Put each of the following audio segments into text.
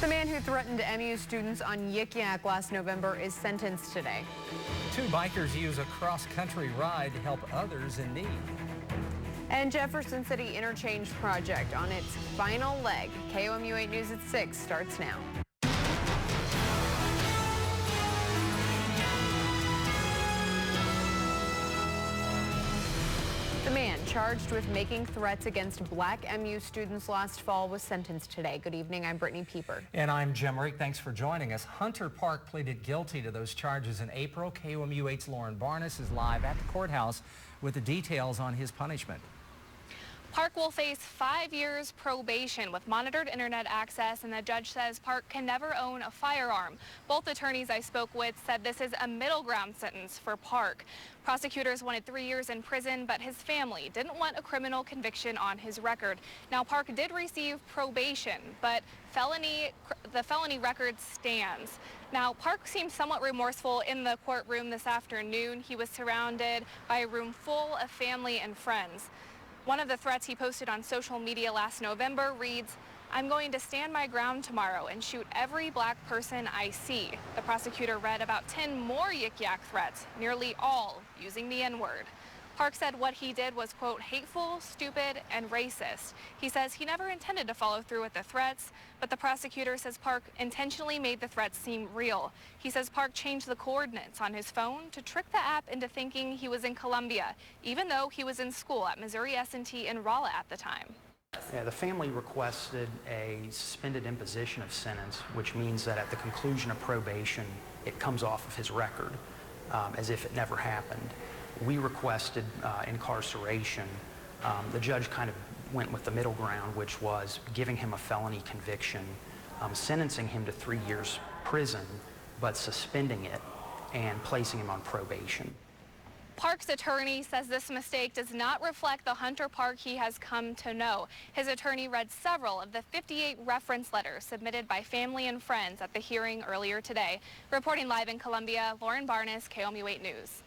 The man who threatened MU students on Yik Yak last November is sentenced today. Two bikers use a cross-country ride to help others in need. And Jefferson City Interchange project on its final leg. KOMU 8 News at 6 starts now. The man charged with making threats against black MU students last fall was sentenced today. Good evening, I'm Brittany Pieper. And I'm Jim Rick. Thanks for joining us. Hunter Park pleaded guilty to those charges in April. KOMU 8's Lauren Barnes is live at the courthouse with the details on his punishment. Park will face 5 years probation with monitored internet access, and the judge says Park can never own a firearm. Both attorneys I spoke with said this is a middle ground sentence for Park. Prosecutors wanted 3 years in prison, but his family didn't want a criminal conviction on his record. Now, Park did receive probation, but the felony record stands. Now, Park seemed somewhat remorseful in the courtroom this afternoon. He was surrounded by a room full of family and friends. One of the threats he posted on social media last November reads, "I'm going to stand my ground tomorrow and shoot every black person I see." The prosecutor read about 10 more Yik Yak threats, nearly all using the N-word. Park said what he did was, quote, hateful, stupid, and racist. He says he never intended to follow through with the threats, but the prosecutor says Park intentionally made the threats seem real. He says Park changed the coordinates on his phone to trick the app into thinking he was in Columbia, even though he was in school at Missouri S&T in Rolla at the time. Yeah, the family requested a suspended imposition of sentence, which means that at the conclusion of probation, it comes off of his record as if it never happened. We requested incarceration. The judge kind of went with the middle ground, which was giving him a felony conviction, sentencing him to 3 years prison, but suspending it and placing him on probation. Park's attorney says this mistake does not reflect the Hunter Park he has come to know. His attorney read several of the 58 reference letters submitted by family and friends at the hearing earlier today. Reporting live in Columbia, Lauren Barnes, KOMU 8 News.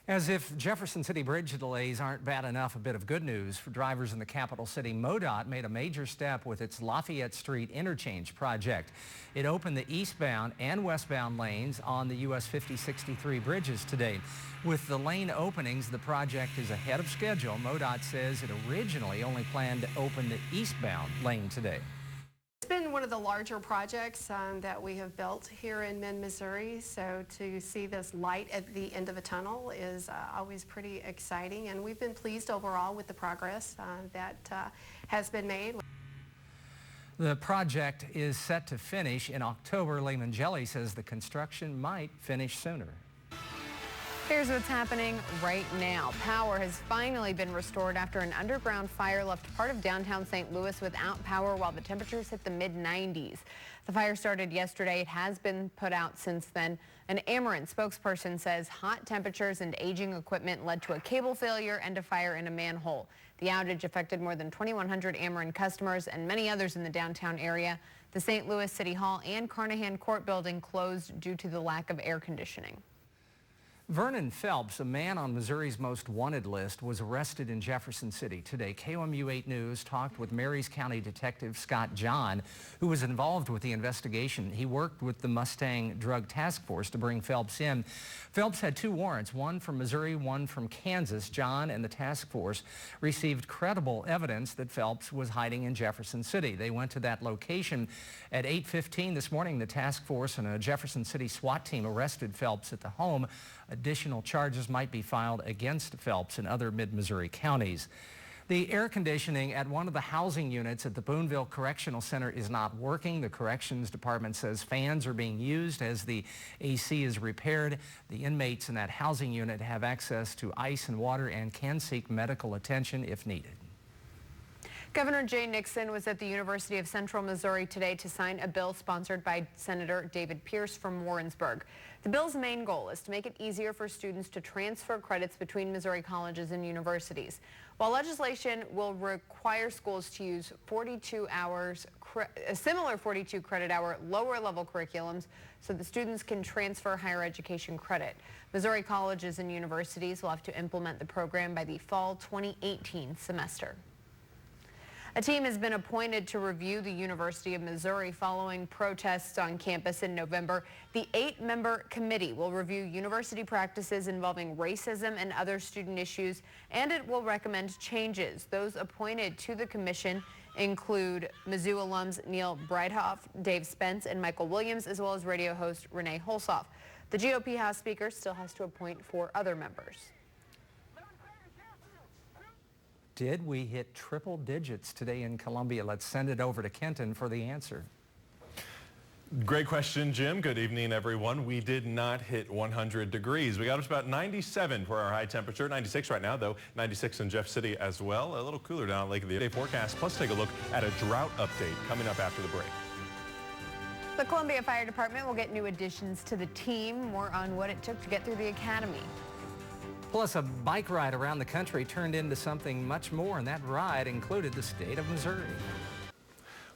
As if Jefferson City bridge delays aren't bad enough, a bit of good news for drivers in the capital city. MoDOT made a major step with its Lafayette Street interchange project. It opened the eastbound and westbound lanes on the US 5063 bridges today. With the lane openings, the project is ahead of schedule. MoDOT says it originally only planned to open the eastbound lane today. It's been one of the larger projects that we have built here in Mid-Missouri, so to see this light at the end of a tunnel is always pretty exciting, and we've been pleased overall with the progress that has been made. The project is set to finish in October. Lehman Jelly says the construction might finish sooner. Here's what's happening right now. Power has finally been restored after an underground fire left part of downtown St. Louis without power while the temperatures hit the mid-90s. The fire started yesterday. It has been put out since then. An Ameren spokesperson says hot temperatures and aging equipment led to a cable failure and a fire in a manhole. The outage affected more than 2,100 Ameren customers and many others in the downtown area. The St. Louis City Hall and Carnahan Court building closed due to the lack of air conditioning. Vernon Phelps, a man on Missouri's most wanted list, was arrested in Jefferson City today. KOMU 8 News talked with Marys County Detective Scott John, who was involved with the investigation. He worked with the Mustang Drug Task Force to bring Phelps in. Phelps had 2 warrants, one from Missouri, one from Kansas. John and the task force received credible evidence that Phelps was hiding in Jefferson City. They went to that location at 8:15 this morning. The task force and a Jefferson City SWAT team arrested Phelps at the home. Additional charges might be filed against Phelps in other mid-Missouri counties. The air conditioning at one of the housing units at the Boonville Correctional Center is not working. The Corrections Department says fans are being used as the AC is repaired. The inmates in that housing unit have access to ice and water and can seek medical attention if needed. Governor Jay Nixon was at the University of Central Missouri today to sign a bill sponsored by Senator David Pierce from Warrensburg. The bill's main goal is to make it easier for students to transfer credits between Missouri colleges and universities. While legislation will require schools to use 42 hours, similar 42 credit hour lower level curriculums so that students can transfer higher education credit. Missouri colleges and universities will have to implement the program by the fall 2018 semester. A team has been appointed to review the University of Missouri following protests on campus in November. The 8-member committee will review university practices involving racism and other student issues, and it will recommend changes. Those appointed to the commission include Mizzou alums Neil Breithoff, Dave Spence, and Michael Williams, as well as radio host Renee Holsoff. The GOP House Speaker still has to appoint 4 other members. Did we hit triple digits today in Columbia? Let's send it over to Kenton for the answer. Great question, Jim. Good evening, everyone. We did not hit 100 degrees. We got up to about 97 for our high temperature. 96 right now, though. 96 in Jeff City as well. A little cooler down at Lake of the Day forecast. Plus, take a look at a drought update coming up after the break. The Columbia Fire Department will get new additions to the team. More on what it took to get through the academy. Plus, a bike ride around the country turned into something much more, and that ride included the state of Missouri.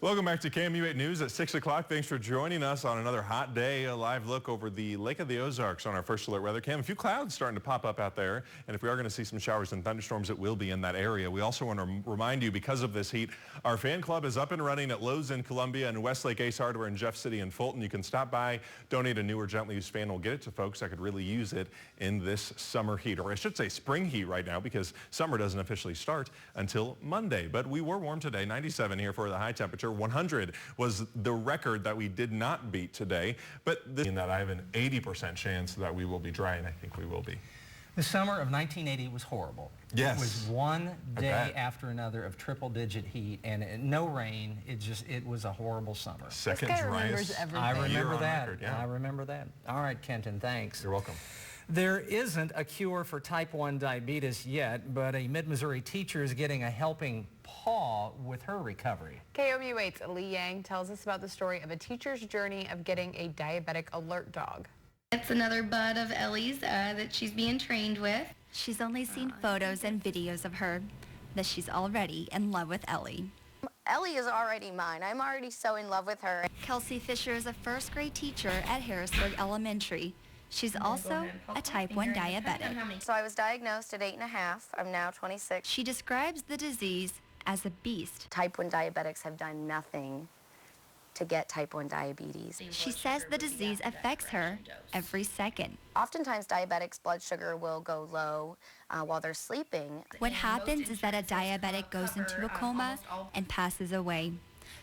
Welcome back to KMU 8 News at 6 o'clock. Thanks for joining us on another hot day. A live look over the Lake of the Ozarks on our first alert weather cam. A few clouds starting to pop up out there. And if we are going to see some showers and thunderstorms, it will be in that area. We also want to remind you, because of this heat, our fan club is up and running at Lowe's in Columbia and Westlake Ace Hardware in Jeff City and Fulton. You can stop by, donate a new or gently used fan. We'll get it to folks that could really use it in this summer heat. Or I should say spring heat right now, because summer doesn't officially start until Monday. But we were warm today. 97 here for the high temperature. 100 was the record that we did not beat today, but that I have an 80% chance that we will be dry, and I think we will be. The summer of 1980 was horrible. Yes. It was one day after another of triple-digit heat and no rain. It was a horrible summer. Second this guy driest remembers everything. I remember that. Record, yeah. I remember that. All right, Kenton, thanks. You're welcome. There isn't a cure for type 1 diabetes yet, but a Mid-Missouri teacher is getting a helping paw with her recovery. KOMU 8's Lee Yang tells us about the story of a teacher's journey of getting a diabetic alert dog. It's another bud of Ellie's that she's being trained with. She's only seen photos and videos of her, but she's already in love with Ellie. Ellie is already mine. I'm already so in love with her. Kelsey Fisher is a first grade teacher at Harrisburg Elementary. She's also a type 1 diabetic. So I was diagnosed at 8.5. I'm now 26. She describes the disease as a beast. Type 1 diabetics have done nothing to get type 1 diabetes. She says the disease affects her every second. Oftentimes diabetics' blood sugar will go low while they're sleeping. What happens is that a diabetic goes into a coma and passes away.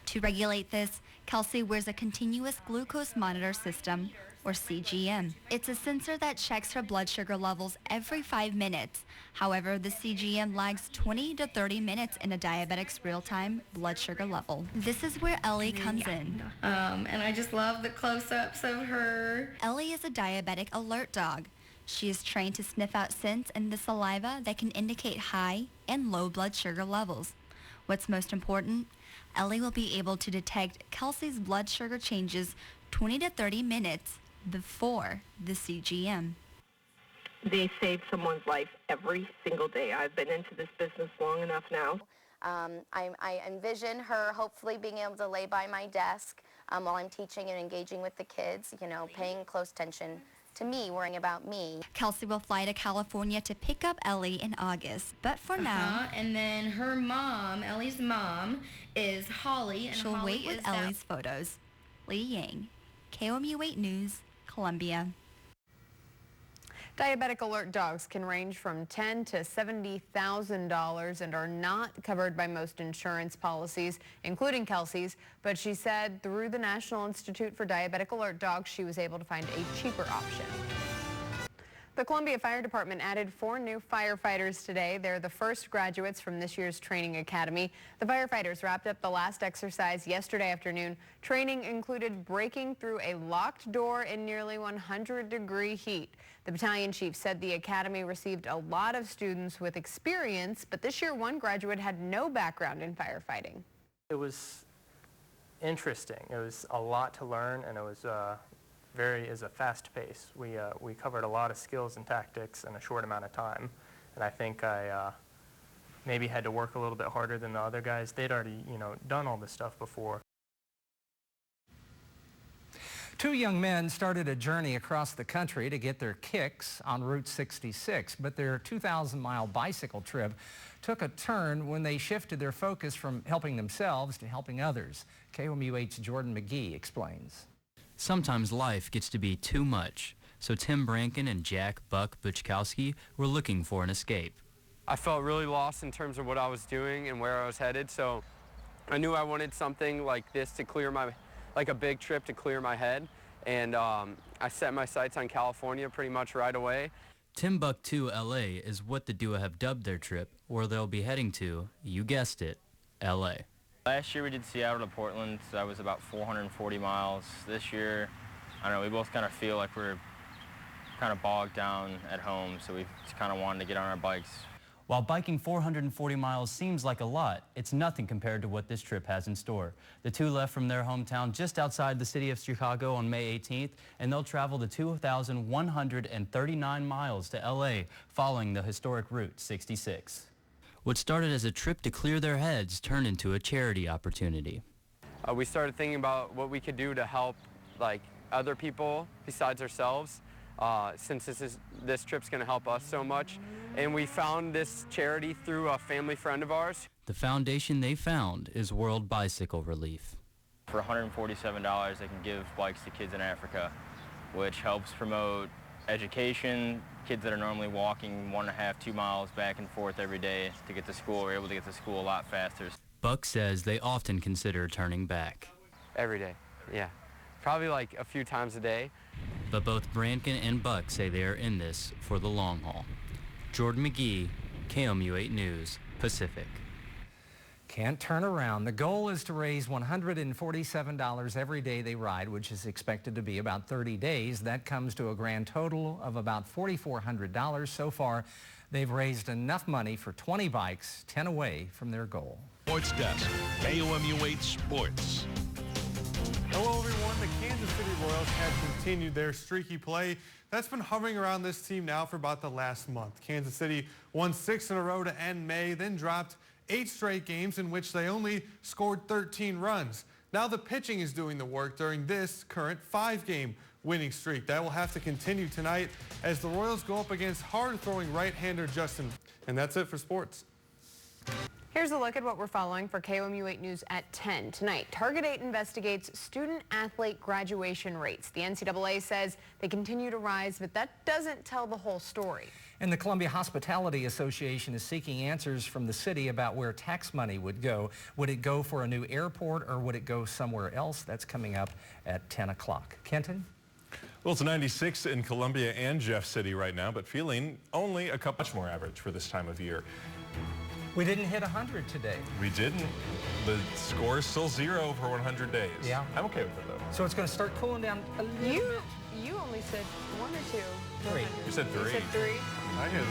To regulate this, Kelsey wears a continuous glucose monitor system, or CGM. It's a sensor that checks her blood sugar levels every 5 minutes. However, the CGM lags 20 to 30 minutes in a diabetic's real-time blood sugar level. This is where Ellie comes in. And I just love the close-ups of her. Ellie is a diabetic alert dog. She is trained to sniff out scents in the saliva that can indicate high and low blood sugar levels. What's most important? Ellie will be able to detect Kelsey's blood sugar changes 20 to 30 minutes before the CGM. They save someone's life every single day. I've been into this business long enough now. I envision her hopefully being able to lay by my desk while I'm teaching and engaging with the kids, you know, paying close attention to me, worrying about me. Kelsey will fly to California to pick up Ellie in August, but for now... And then her mom, Ellie's mom, is Holly. And she'll Holly wait with Ellie's photos. Lee Yang, KOMU 8 News, Columbia. Diabetic alert dogs can range from $10,000 to $70,000 and are not covered by most insurance policies, including Kelsey's. But she said through the National Institute for Diabetic Alert Dogs, she was able to find a cheaper option. The Columbia Fire Department added 4 new firefighters today. They're the first graduates from this year's training academy. The firefighters wrapped up the last exercise yesterday afternoon. Training included breaking through a locked door in nearly 100-degree heat. The battalion chief said the academy received a lot of students with experience, but this year one graduate had no background in firefighting. It was interesting. It was a lot to learn, and it was is a fast pace. We covered a lot of skills and tactics in a short amount of time, and I think I maybe had to work a little bit harder than the other guys. They'd already, done all this stuff before. Two young men started a journey across the country to get their kicks on Route 66, but their 2,000-mile bicycle trip took a turn when they shifted their focus from helping themselves to helping others. KOMU8's Jordan McGee explains. Sometimes life gets to be too much, so Tim Branken and Jack Buck Buchkowski were looking for an escape. I felt really lost in terms of what I was doing and where I was headed, so I knew I wanted something like this to clear my, like a big trip to clear my head, and I set my sights on California pretty much right away. Timbuktu, LA is what the duo have dubbed their trip, where they'll be heading to, you guessed it, LA. Last year we did Seattle to Portland, so that was about 440 miles. This year, I don't know, we both kind of feel like we're kind of bogged down at home, so we just kind of wanted to get on our bikes. While biking 440 miles seems like a lot, it's nothing compared to what this trip has in store. The two left from their hometown just outside the city of Chicago on May 18th, and they'll travel the 2,139 miles to LA following the historic Route 66. What started as a trip to clear their heads turned into a charity opportunity. We started thinking about what we could do to help other people besides ourselves, since this trip's going to help us so much. And we found this charity through a family friend of ours. The foundation they found is World Bicycle Relief. For $147, they can give bikes to kids in Africa, which helps promote education. Kids that are normally walking 1.5, 2 miles back and forth every day to get to school are able to get to school a lot faster. Buck says they often consider turning back. Every day, yeah. Probably like a few times a day. But both Branken and Buck say they are in this for the long haul. Jordan McGee, KOMU8 News, Pacific. Can't turn around. The goal is to raise $147 every day they ride, which is expected to be about 30 days. That comes to a grand total of about $4,400. So far, they've raised enough money for 20 bikes, 10 away from their goal. Sports Desk, KOMU8 Sports. Hello, everyone. The Kansas City Royals have continued their streaky play that's been hovering around this team now for about the last month. Kansas City won 6 in a row to end May, then dropped 8 straight games in which they only scored 13 runs. Now the pitching is doing the work during this current 5-game winning streak. That will have to continue tonight as the Royals go up against hard-throwing right-hander Justin. And that's it for sports. Here's a look at what we're following for KOMU8 News at 10 tonight. Target 8 investigates student-athlete graduation rates. The NCAA says they continue to rise, but that doesn't tell the whole story. And the Columbia Hospitality Association is seeking answers from the city about where tax money would go. Would it go for a new airport or would it go somewhere else? That's coming up at 10 o'clock. Kenton? Well, it's 96 in Columbia and Jeff City right now, but feeling only a couple much more average for this time of year. We didn't hit 100 today. We didn't. The score is still 0 for 100 days. Yeah. I'm okay with it, though. So it's going to start cooling down a little bit. You only said 1 or 2? 3. You said 3. You said 3? I did.